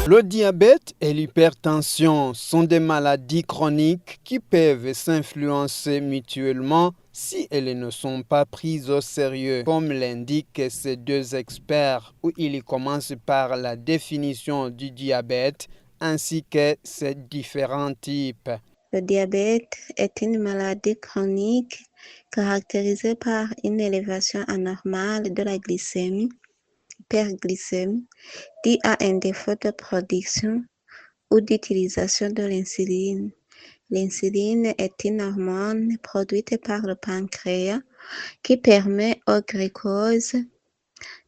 Le diabète et l'hypertension sont des maladies chroniques qui peuvent s'influencer mutuellement si elles ne sont pas prises au sérieux, comme l'indiquent ces deux experts, où ils commencent par la définition du diabète ainsi que ses différents types. Le diabète est une maladie chronique caractérisée par une élévation anormale de la glycémie, hyperglycémie, due à un défaut de production ou d'utilisation de l'insuline. L'insuline est une hormone produite par le pancréas qui permet au glucose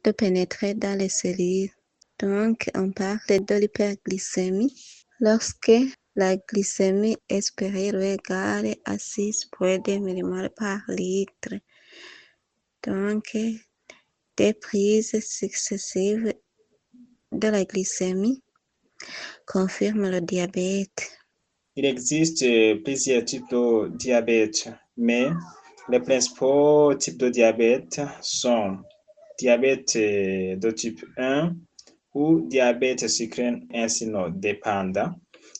de pénétrer dans les cellules. Donc, on parle de l'hyperglycémie lorsque la glycémie est supérieure ou égale à 6,2 mmol par litre. Donc, des prises successives de la glycémie confirment le diabète. Il existe plusieurs types de diabète, mais les principaux types de diabète sont diabète de type 1 ou diabète sucrine insulino-dépendant.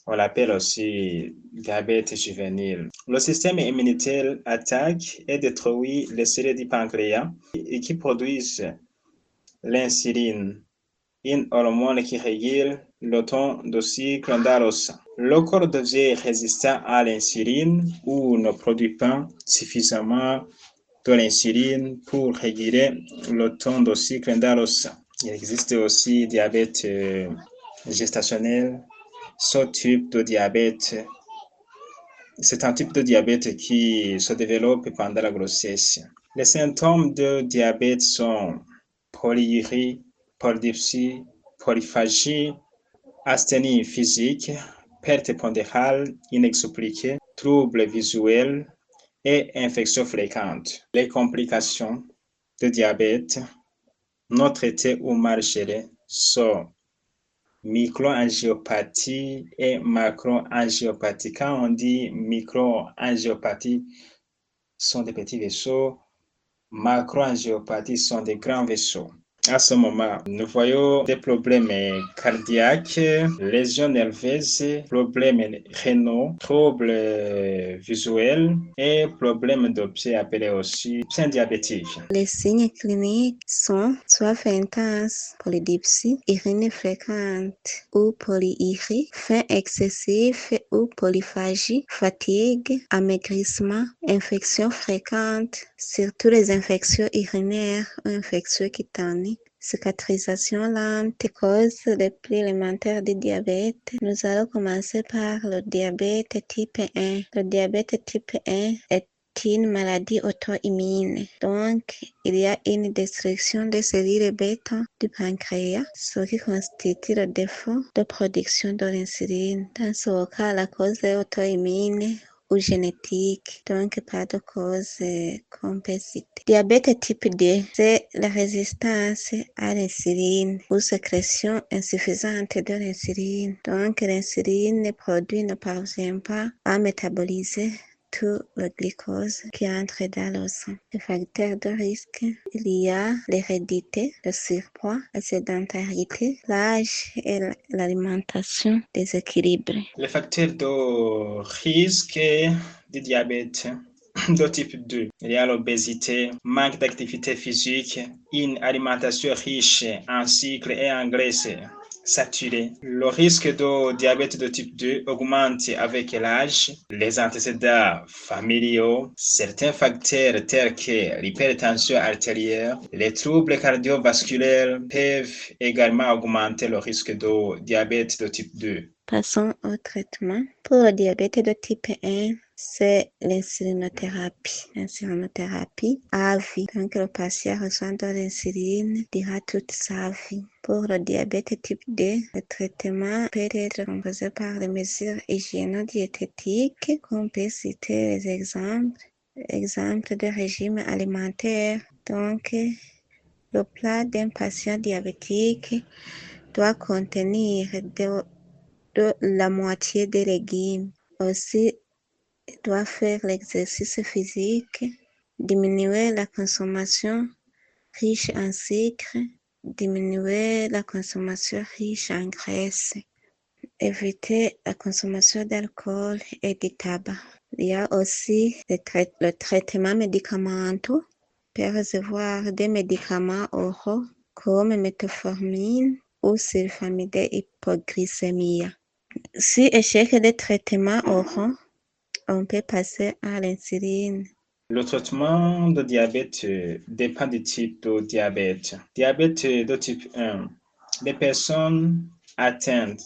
On l'appelle aussi diabète juvénile. Le système immunitaire attaque et détruit les cellules du pancréas et qui produisent l'insuline, une hormone qui régule le taux de sucre dans le sang. Le corps devient résistant à l'insuline ou ne produit pas suffisamment de l'insuline pour réguler le taux de sucre dans le sang. Il existe aussi diabète gestationnel. Ce type de diabète, c'est un type de diabète qui se développe pendant la grossesse. Les symptômes de diabète sont polyurie, polydipsie, polyphagie, asthénie physique, perte pondérale inexpliquée, troubles visuels et infections fréquentes. Les complications de diabète non traitées ou mal gérées sont microangiopathie et macroangiopathie. Quand on dit microangiopathie, sont des petits vaisseaux, macroangiopathie sont des grands vaisseaux. À ce moment, nous voyons des problèmes cardiaques, lésions nerveuses, problèmes rénaux, troubles visuels et problèmes de pied appelés aussi pieds diabétiques. Les signes cliniques sont soif intense, polydipsie, urine fréquente ou polyurie, faim excessif ou polyphagie, fatigue, amaigrissement, infections fréquentes, surtout les infections urinaires ou infections cutanées. Cicatrisation lente, cause les plus élémentaires du diabète. Nous allons commencer par le diabète type 1. Le diabète type 1 est une maladie auto-immune. Donc, il y a une destruction des cellules bêta du pancréas, ce qui constitue le défaut de production de l'insuline. Dans ce cas, la cause est auto-immune ou génétique, donc pas de cause compensée. Diabète type 2, c'est la résistance à l'insuline ou sécrétion insuffisante de l'insuline. Donc l'insuline produit ne parvient pas à métaboliser tout le glucose qui entre dans le sang. Les facteurs de risque, il y a l'hérédité, le surpoids, la sédentarité, l'âge et l'alimentation déséquilibrée. Les facteurs de risque du diabète de type 2, il y a l'obésité, manque d'activité physique, une alimentation riche en sucre et en graisse saturée. Le risque de diabète de type 2 augmente avec l'âge, les antécédents familiaux, certains facteurs tels que l'hypertension artérielle, les troubles cardiovasculaires peuvent également augmenter le risque de diabète de type 2. Passons au traitement. Pour le diabète de type 1, c'est l'insulinothérapie. L'insulinothérapie à vie. Donc, le patient reçoit de l'insuline durant toute sa vie. Pour le diabète type 2, le traitement peut être composé par les mesures hygiéno-diététiques, qu'on peut citer les exemples de régime alimentaire. Donc, le plat d'un patient diabétique doit contenir de la moitié des légumes. Aussi, il doit faire l'exercice physique, diminuer la consommation riche en sucre, diminuer la consommation riche en graisse, éviter la consommation d'alcool et du tabac. Il y a aussi le traitement médicamenteux peut recevoir des médicaments oraux comme metformine ou sulfamide hypoglycémie. Si échec des traitements oraux, on peut passer à l'insuline. Le traitement de diabète dépend du type de diabète. Diabète de type 1. Les personnes atteintes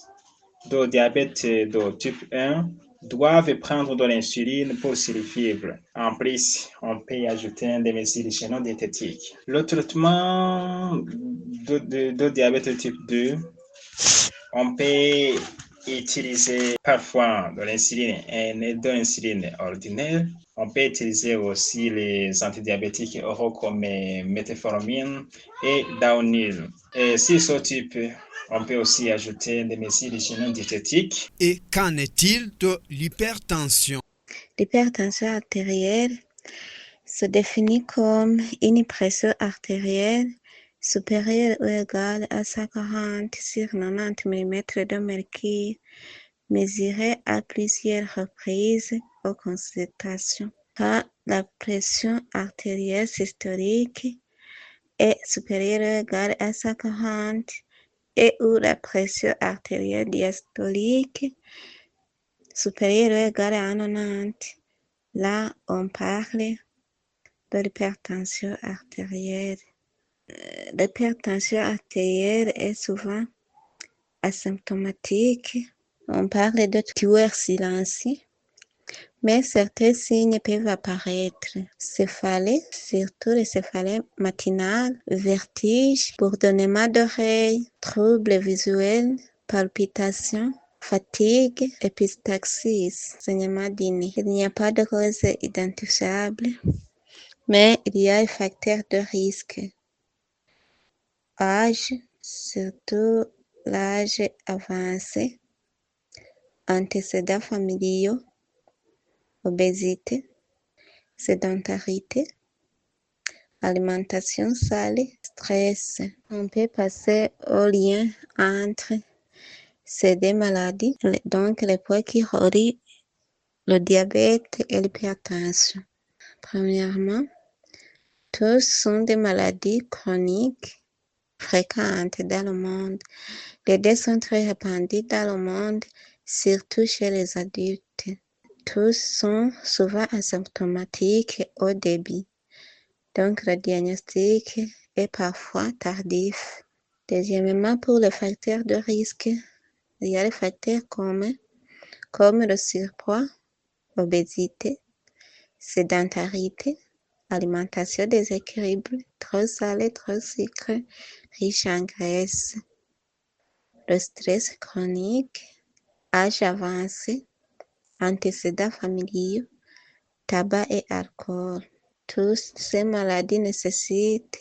de diabète de type 1 doivent prendre de l'insuline pour survivre. En plus, on peut ajouter des mesures génodiététiques. Le traitement de diabète de type 2, on peut utiliser parfois de l'insuline ordinaire. On peut utiliser aussi les antidiabétiques oraux comme metformine et Downhill. Et si ce type, on peut aussi ajouter des mesures génodiététiques. Et qu'en est-il de l'hypertension? L'hypertension artérielle se définit comme une pression artérielle supérieure ou égale à 140 sur 90 mm de mercure, mesurée à plusieurs reprises aux consultations. Quand la pression artérielle systolique est supérieure ou égale à 140 et où la pression artérielle diastolique supérieure ou égale à 90, là on parle de l'hypertension artérielle. L'hypertension artérielle est souvent asymptomatique. On parle de tueur silencieux, mais certains signes peuvent apparaître. Céphalée, surtout les céphalées matinales, vertige, bourdonnement d'oreilles, troubles visuels, palpitations, fatigue, épistaxie, saignement du nez. Il n'y a pas de cause identifiable, mais il y a un facteur de risque. Âge, surtout l'âge avancé, antécédents familiaux, obésité, sédentarité, alimentation salée, stress. On peut passer au lien entre ces deux maladies, donc les points qui relient le diabète et l'hypertension. Premièrement, tous sont des maladies chroniques fréquentes dans le monde. Les deux sont très répandus dans le monde, surtout chez les adultes. Tous sont souvent asymptomatiques au début, donc le diagnostic est parfois tardif. Deuxièmement, pour les facteurs de risque, il y a les facteurs communs comme le surpoids, obésité, sédentarité, alimentation déséquilibrée, trop salé, trop sucré, riche en graisse, le stress chronique, âge avancé, antécédents familiaux, tabac et alcool. Toutes ces maladies nécessitent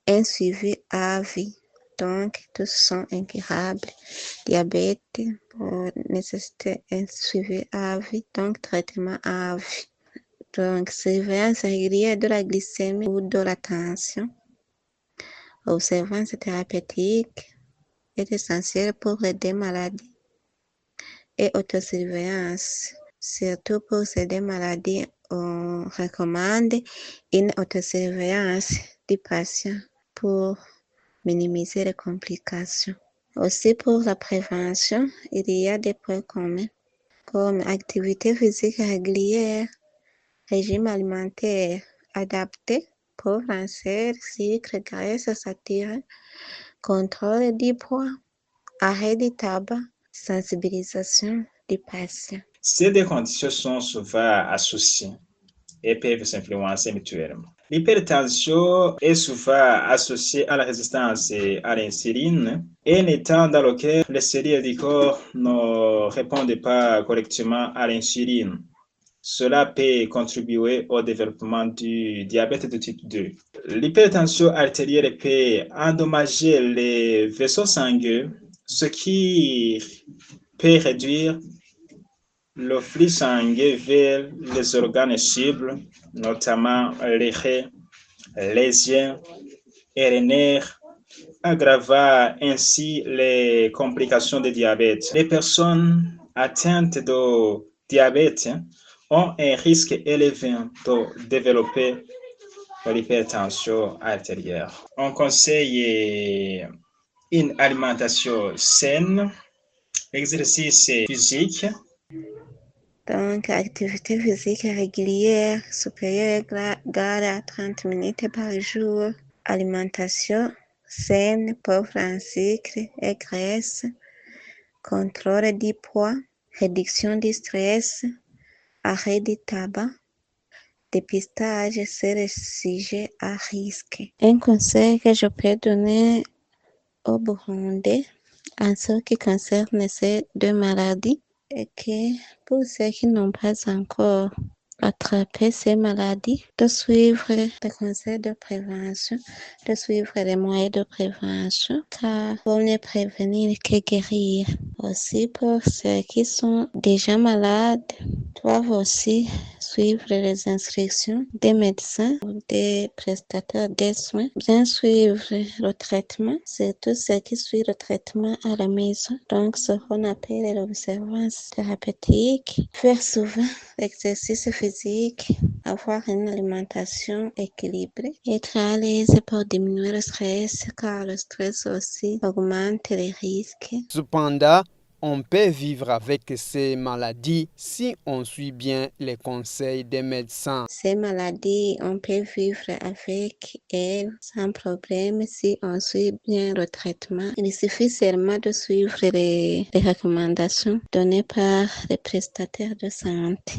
un suivi à vie. Donc, tous sont incurables. Diabète nécessite un suivi à vie, donc traitement à vie. Donc, surveillance régulière de la glycémie ou de la tension. Observance thérapeutique est essentielle pour les deux maladies. Et autosurveillance, surtout pour ces deux maladies, on recommande une autosurveillance du patient pour minimiser les complications. Aussi pour la prévention, il y a des points communs comme activité physique régulière, régime alimentaire adapté, pauvre en sel, sucre, graisse saturée, contrôle du poids, arrêt du tabac, sensibilisation du patient. Ces deux conditions sont souvent associées et peuvent s'influencer mutuellement. L'hypertension est souvent associée à la résistance à l'insuline et un état dans lequel les cellules du corps ne répondent pas correctement à l'insuline. Cela peut contribuer au développement du diabète de type 2. L'hypertension artérielle peut endommager les vaisseaux sanguins, ce qui peut réduire le flux sanguin vers les organes cibles, notamment les reins, les yeux et les nerfs aggravant ainsi les complications de diabète. Les personnes atteintes de diabète ont un risque élevé de développer l'hypertension artérielle. On conseille une alimentation saine, exercice physique. Donc, activité physique régulière supérieure égale à 30 minutes par jour. Alimentation saine, pauvre en sucre et graisse. Contrôle du poids. Réduction du stress. Arrêt du tabac. Dépistage sur les sujets à risque. Un conseil que je peux donner aux Burundais en ce qui concerne ces deux maladies est que pour ceux qui n'ont pas encore attrapé ces maladies, de suivre les conseils de prévention, de suivre les moyens de prévention, car vaut mieux prévenir que guérir. Aussi, pour ceux qui sont déjà malades, doivent aussi suivre les instructions des médecins ou des prestataires de soins, bien suivre le traitement, c'est tout ce qui suit le traitement à la maison. Donc, ce qu'on appelle l'observance thérapeutique, faire souvent l'exercice physique, avoir une alimentation équilibrée, être à l'aise pour diminuer le stress, car le stress aussi augmente les risques. Cependant, on peut vivre avec ces maladies si on suit bien les conseils des médecins. Ces maladies, on peut vivre avec elles sans problème si on suit bien le traitement. Il suffit seulement de suivre les recommandations données par les prestataires de santé.